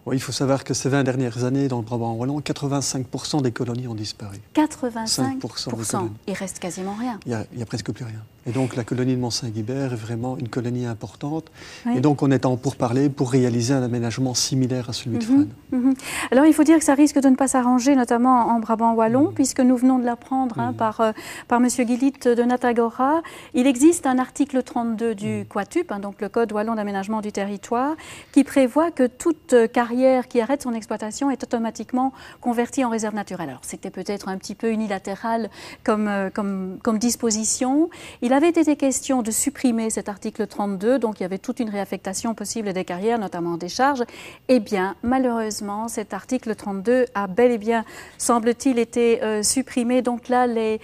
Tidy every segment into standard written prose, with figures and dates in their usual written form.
Oui, il faut savoir que ces 20 dernières années, dans le Brabant wallon, 85% des colonies ont disparu. 85%. Il reste quasiment rien. Il y a presque plus rien. Et donc la colonie de Mont-Saint-Guibert est vraiment une colonie importante. Oui. Et donc on est en pourparlers pour réaliser un aménagement similaire à celui de Frasnes. Alors il faut dire que ça risque de ne pas s'arranger, notamment en Brabant wallon, puisque nous venons de l'apprendre par M. Guillit de Natagora. Il existe un article 32 du Quatup, donc le Code wallon d'aménagement du territoire, qui prévoit que toute carrière qui arrête son exploitation est automatiquement convertie en réserve naturelle. Alors c'était peut-être un petit peu unilatéral comme disposition. Il avait été question de supprimer cet article 32, donc il y avait toute une réaffectation possible des carrières, notamment des charges. Eh bien, malheureusement, cet article 32 a bel et bien, semble-t-il, été supprimé. Donc là, les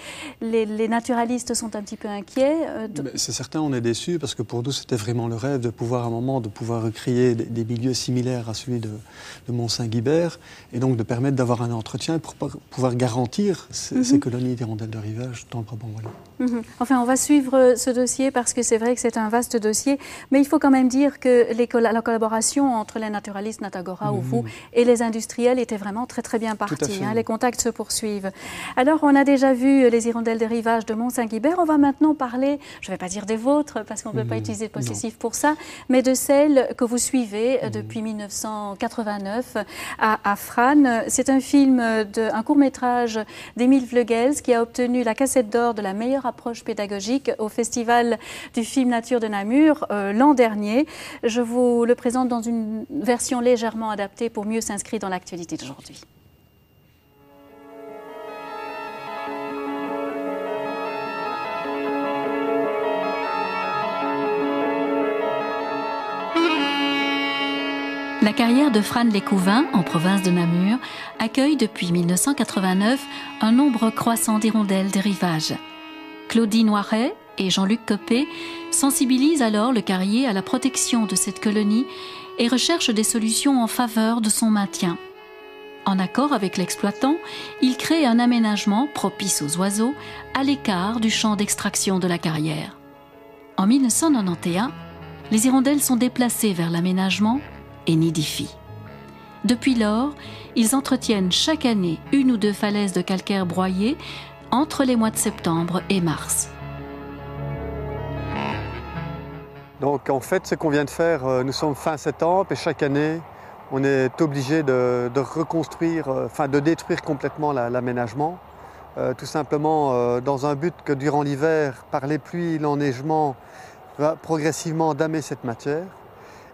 naturalistes sont un petit peu inquiets. C'est certain, on est déçus, parce que pour nous, c'était vraiment le rêve de pouvoir, à un moment, de pouvoir recréer des milieux similaires à celui de Mont-Saint-Guibert, et donc de permettre d'avoir un entretien pour pouvoir garantir ces colonies d'hirondelles de rivage dans le Brabant wallon. Enfin, on va suivre ce dossier parce que c'est vrai que c'est un vaste dossier, mais il faut quand même dire que la collaboration entre les naturalistes Natagora ou vous et les industriels était vraiment très très bien partie. Les contacts se poursuivent. Alors, on a déjà vu les hirondelles de rivage de Mont-Saint-Guibert. On va maintenant parler, je ne vais pas dire des vôtres parce qu'on ne peut pas utiliser le possessif pour ça, mais de celles que vous suivez depuis 1989 à Frasnes. C'est un film, un court-métrage d'Émile Vleugels qui a obtenu la cassette d'or de la meilleure approche pédagogique au Festival du film Nature de Namur l'an dernier. Je vous le présente dans une version légèrement adaptée pour mieux s'inscrire dans l'actualité d'aujourd'hui. La carrière de Frasnes-les-Couvains, en province de Namur, accueille depuis 1989 un nombre croissant d'hirondelles des rivages. Claudie Noiret et Jean-Luc Copé sensibilisent alors le carrier à la protection de cette colonie et recherchent des solutions en faveur de son maintien. En accord avec l'exploitant, ils créent un aménagement propice aux oiseaux à l'écart du champ d'extraction de la carrière. En 1991, les hirondelles sont déplacées vers l'aménagement et nidifient. Depuis lors, ils entretiennent chaque année une ou deux falaises de calcaire broyées entre les mois de septembre et mars. Donc en fait, ce qu'on vient de faire, nous sommes fin septembre et chaque année, on est obligé de reconstruire, de détruire complètement l'aménagement. Tout simplement dans un but que durant l'hiver, par les pluies, l'enneigement, va progressivement damer cette matière.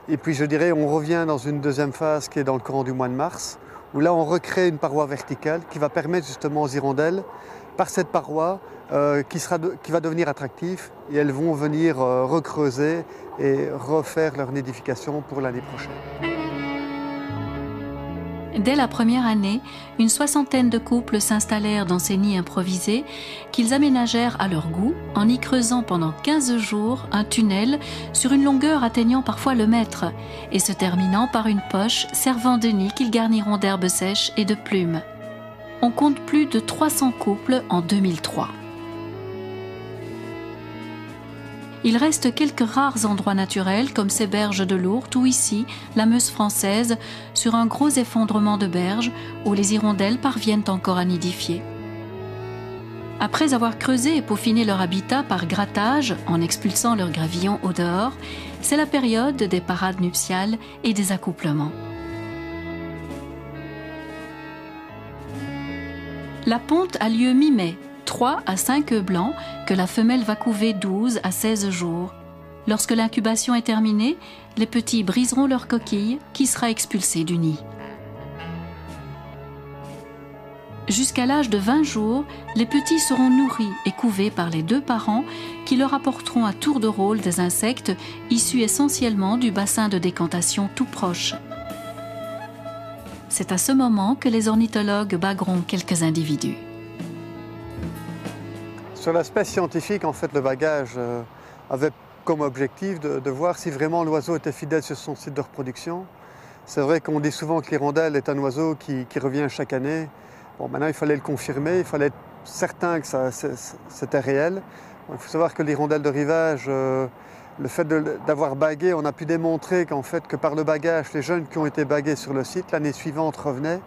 Et puis je dirais, on revient dans une deuxième phase qui est dans le courant du mois de mars, où là on recrée une paroi verticale qui va permettre justement aux hirondelles, par cette paroi, qui va devenir attractive, et elles vont venir recreuser et refaire leur nidification pour l'année prochaine. Dès la première année, une soixantaine de couples s'installèrent dans ces nids improvisés qu'ils aménagèrent à leur goût en y creusant pendant 15 jours un tunnel sur une longueur atteignant parfois le mètre et se terminant par une poche servant de nid qu'ils garniront d'herbes sèches et de plumes. On compte plus de 300 couples en 2003. Il reste quelques rares endroits naturels comme ces berges de l'Ourthe ou ici, la Meuse française, sur un gros effondrement de berges où les hirondelles parviennent encore à nidifier. Après avoir creusé et peaufiné leur habitat par grattage en expulsant leurs gravillons au dehors, c'est la période des parades nuptiales et des accouplements. La ponte a lieu mi-mai, 3 à 5 œufs blancs que la femelle va couver 12 à 16 jours. Lorsque l'incubation est terminée, les petits briseront leur coquille qui sera expulsée du nid. Jusqu'à l'âge de 20 jours, les petits seront nourris et couvés par les 2 parents qui leur apporteront à tour de rôle des insectes issus essentiellement du bassin de décantation tout proche. C'est à ce moment que les ornithologues bagueront quelques individus. Sur l'aspect scientifique, en fait, le bagage avait comme objectif de voir si vraiment l'oiseau était fidèle sur son site de reproduction. C'est vrai qu'on dit souvent que l'hirondelle est un oiseau qui revient chaque année. Bon, maintenant, il fallait le confirmer, il fallait être certain que c'était réel. Il faut savoir que l'hirondelle de rivage Le fait d'avoir bagué, on a pu démontrer qu'en fait, que par le bagage, les jeunes qui ont été bagués sur le site, l'année suivante revenaient.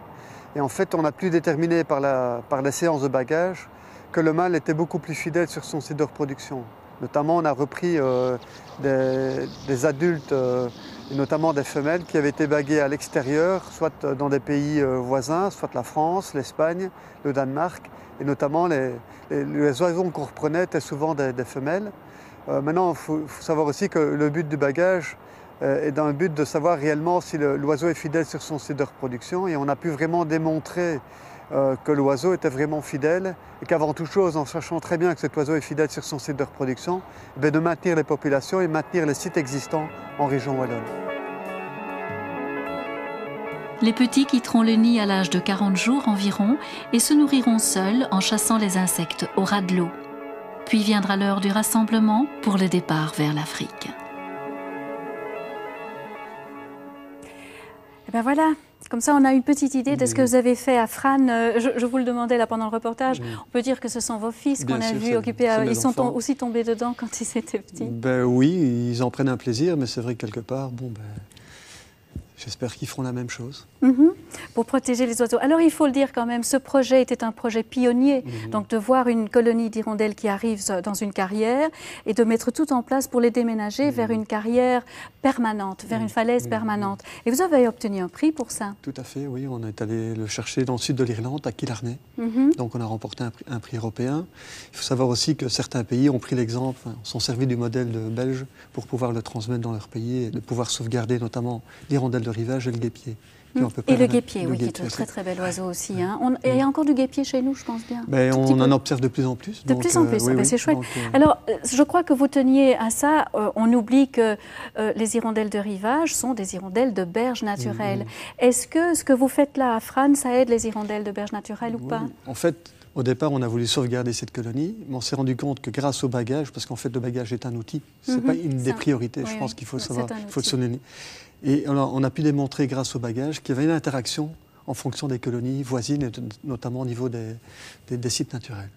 Et en fait, on a pu déterminer par les séances de bagage que le mâle était beaucoup plus fidèle sur son site de reproduction. Notamment, on a repris des adultes, et notamment des femelles, qui avaient été baguées à l'extérieur, soit dans des pays voisins, soit la France, l'Espagne, le Danemark. Et notamment, les oiseaux qu'on reprenait étaient souvent des femelles. Maintenant, il faut savoir aussi que le but du bagage est dans le but de savoir réellement si l'oiseau est fidèle sur son site de reproduction. Et on a pu vraiment démontrer que l'oiseau était vraiment fidèle et qu'avant toute chose, en sachant très bien que cet oiseau est fidèle sur son site de reproduction, de maintenir les populations et maintenir les sites existants en région wallonne. Les petits quitteront le nid à l'âge de 40 jours environ et se nourriront seuls en chassant les insectes au ras de l'eau. Puis viendra l'heure du rassemblement pour le départ vers l'Afrique. Et ben voilà, comme ça on a une petite idée de ce que vous avez fait à Fran. Je vous le demandais là pendant le reportage. On peut dire que ce sont vos fils qu'on a vus occuper. Ils sont aussi tombés dedans quand ils étaient petits. Ben oui, ils en prennent un plaisir, mais c'est vrai que quelque part, j'espère qu'ils feront la même chose. Pour protéger les oiseaux. Alors il faut le dire quand même, ce projet était un projet pionnier. Donc de voir une colonie d'hirondelles qui arrive dans une carrière et de mettre tout en place pour les déménager vers une carrière permanente, vers une falaise permanente. Et vous avez obtenu un prix pour ça? Tout à fait, oui. On est allé le chercher dans le sud de l'Irlande, à Killarney. Donc on a remporté un prix européen. Il faut savoir aussi que certains pays ont pris l'exemple, sont servis du modèle belge pour pouvoir le transmettre dans leur pays et de pouvoir sauvegarder notamment l'hirondelle de rivage et le guépier. Et le guépier, oui, qui est un très très bel oiseau aussi. Il y a encore du guépier chez nous, je pense bien. On en observe de plus en plus. De plus en plus, c'est chouette. Alors, je crois que vous teniez à ça. On oublie que les hirondelles de rivage sont des hirondelles de berge naturelle. Est-ce que ce que vous faites là à Fran, ça aide les hirondelles de berge naturelle ou pas? En fait, au départ, on a voulu sauvegarder cette colonie, mais on s'est rendu compte que grâce au bagage, parce qu'en fait, le bagage est un outil, ce n'est pas une des priorités, je pense qu'il faut savoir, il faut le souligner. Et alors, on a pu démontrer grâce au bagage qu'il y avait une interaction en fonction des colonies voisines, et notamment au niveau des sites naturels.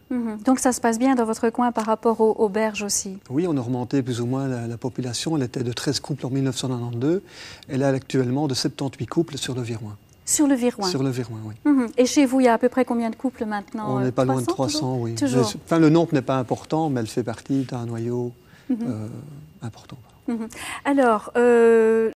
Donc ça se passe bien dans votre coin par rapport aux berges aussi? Oui, on a remonté plus ou moins la population. Elle était de 13 couples en 1992. Elle est actuellement de 78 couples sur le Viroin. Sur le Viroin? Sur le Viroin, oui. Et chez vous, il y a à peu près combien de couples maintenant? On n'est pas loin de 300, oui. Toujours. Enfin, le nombre n'est pas important, mais elle fait partie d'un noyau important. Alors,